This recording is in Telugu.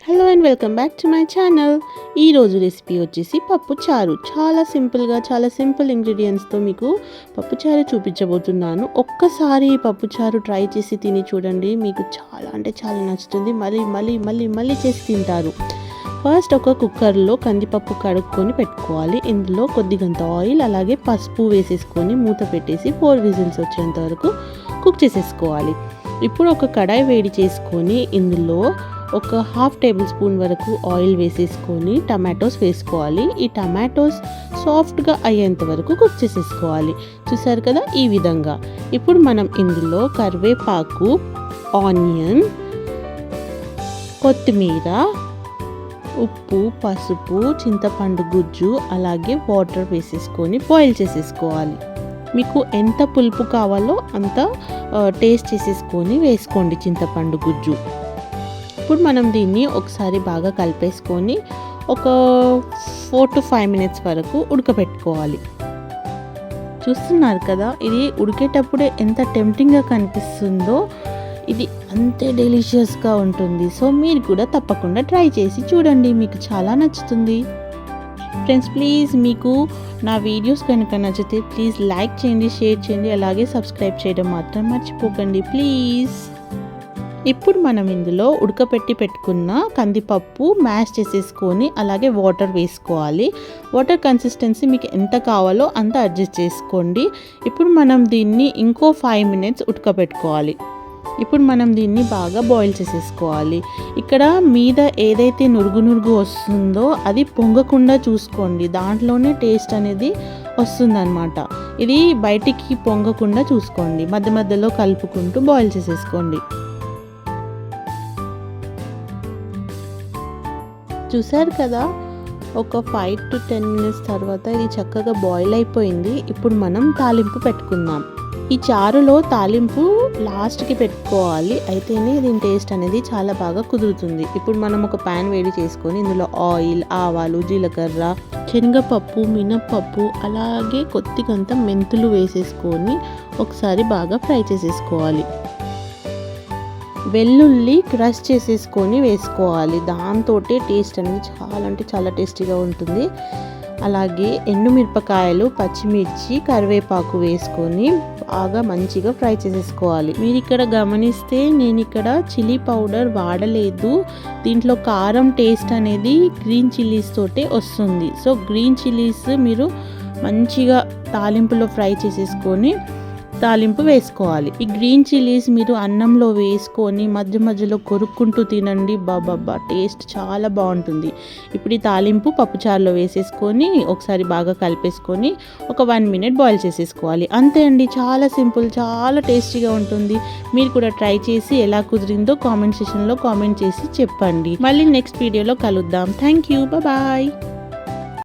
Hello and welcome back to my channel. ఈరోజు రెసిపీ వచ్చేసి పప్పుచారు. చాలా సింపుల్గా, చాలా సింపుల్ ఇంగ్రీడియంట్స్తో మీకు పప్పుచారు చూపించబోతున్నాను. ఒక్కసారి ఈ పప్పుచారు ట్రై చేసి తిని చూడండి, మీకు చాలా అంటే చాలా నచ్చుతుంది. మళ్ళీ చేసి తింటారు. ఫస్ట్ ఒక కుక్కర్లో కందిపప్పు కడుక్కొని పెట్టుకోవాలి. ఇందులో కొద్దిగంత ఆయిల్ అలాగే పసుపు వేసేసుకొని మూత పెట్టేసి 4 విజిల్స్ వచ్చేంత వరకు కుక్ చేసేసుకోవాలి. ఇప్పుడు ఒక కడాయి వేడి చేసుకొని ఇందులో ఒక 1/2 టేబుల్ స్పూన్ వరకు ఆయిల్ వేసేసుకొని టమాటోస్ వేసుకోవాలి. ఈ టమాటోస్ సాఫ్ట్గా అయ్యేంత వరకు కుక్ చేసేసుకోవాలి. చూసారు కదా, ఈ విధంగా. ఇప్పుడు మనం ఇందులో కరివేపాకు, ఆనియన్, కొత్తిమీర, ఉప్పు, పసుపు, చింతపండు గుజ్జు అలాగే వాటర్ వేసేసుకొని బాయిల్ చేసేసుకోవాలి. మీకు ఎంత పులుపు కావాలో అంత టేస్ట్ చేసేసుకొని వేసుకోండి చింతపండు గుజ్జు. ఇప్పుడు మనం దీన్ని ఒకసారి బాగా కలిపేసుకొని ఒక 4 to 5 మినిట్స్ వరకు ఉడకబెట్టుకోవాలి. చూస్తున్నారు కదా, ఇది ఉడికేటప్పుడే ఎంత టెంప్టింగ్గా కనిపిస్తుందో, ఇది అంతే డెలిషియస్గా ఉంటుంది. సో మీరు కూడా తప్పకుండా ట్రై చేసి చూడండి, మీకు చాలా నచ్చుతుంది. ఫ్రెండ్స్, ప్లీజ్ మీకు నా వీడియోస్ కనుక నచ్చితే ప్లీజ్ లైక్ చేయండి, షేర్ చేయండి, అలాగే సబ్స్క్రైబ్ చేయడం మాత్రం మర్చిపోకండి ప్లీజ్. ఇప్పుడు మనం ఇందులో ఉడకపెట్టి పెట్టుకున్న కందిపప్పు మ్యాష్ చేసేసుకొని అలాగే వాటర్ వేసుకోవాలి. వాటర్ కన్సిస్టెన్సీ మీకు ఎంత కావాలో అంత అడ్జస్ట్ చేసుకోండి. ఇప్పుడు మనం దీన్ని ఇంకో 5 మినిట్స్ ఉడకపెట్టుకోవాలి. ఇప్పుడు మనం దీన్ని బాగా బాయిల్ చేసేసుకోవాలి. ఇక్కడ మీద ఏదైతే నురుగు వస్తుందో అది పొంగకుండా చూసుకోండి, దాంట్లోనే టేస్ట్ అనేది వస్తుందన్నమాట. ఇది బయటికి పొంగకుండా చూసుకోండి, మధ్య మధ్యలో కలుపుకుంటూ బాయిల్ చేసేసుకోండి. చూసారు కదా, ఒక 5 to 10 మినిట్స్ తర్వాత ఇది చక్కగా బాయిల్ అయిపోయింది. ఇప్పుడు మనం తాలింపు పెట్టుకుందాం. ఈ చారులో తాలింపు లాస్ట్కి పెట్టుకోవాలి, అయితేనే దీని టేస్ట్ అనేది చాలా బాగా కుదురుతుంది. ఇప్పుడు మనం ఒక ప్యాన్ వేడి చేసుకొని ఇందులో ఆయిల్, ఆవాలు, జీలకర్ర, శనగపప్పు, మినప్పప్పు అలాగే కొద్దిగంత మెంతులు వేసేసుకొని ఒకసారి బాగా ఫ్రై చేసేసుకోవాలి. వెల్లుల్లి క్రష్ చేసేసుకొని వేసుకోవాలి, దాంతో టేస్ట్ అనేది చాలా అంటే చాలా టేస్టీగా ఉంటుంది. అలాగే ఎండుమిరపకాయలు, పచ్చిమిర్చి, కరివేపాకు వేసుకొని బాగా మంచిగా ఫ్రై చేసేసుకోవాలి. మీరు ఇక్కడ గమనిస్తే నేను ఇక్కడ చిల్లీ పౌడర్ వాడలేదు, దీంట్లో కారం టేస్ట్ అనేది గ్రీన్ చిల్లీస్ తోటే వస్తుంది. సో గ్రీన్ చిల్లీస్ మీరు మంచిగా తాలింపులో ఫ్రై చేసేసుకొని తాలింపు వేసుకోవాలి. ఈ గ్రీన్ చిల్లీస్ మీరు అన్నంలో వేసుకొని మధ్య మధ్యలో కొరుక్కుంటూ తినండి, బాబా టేస్ట్ చాలా బాగుంటుంది. ఇప్పుడు ఈ తాలింపు పప్పుచారులో వేసేసుకొని ఒకసారి బాగా కలిపేసుకొని ఒక 1 మినిట్ బాయిల్ చేసేసుకోవాలి. అంతే అండి, చాలా సింపుల్, చాలా టేస్టీగా ఉంటుంది. మీరు కూడా ట్రై చేసి ఎలా కుదిరిందో కామెంట్ సెక్షన్లో కామెంట్ చేసి చెప్పండి. మళ్ళీ నెక్స్ట్ వీడియోలో కలుద్దాం. Thank you, bye.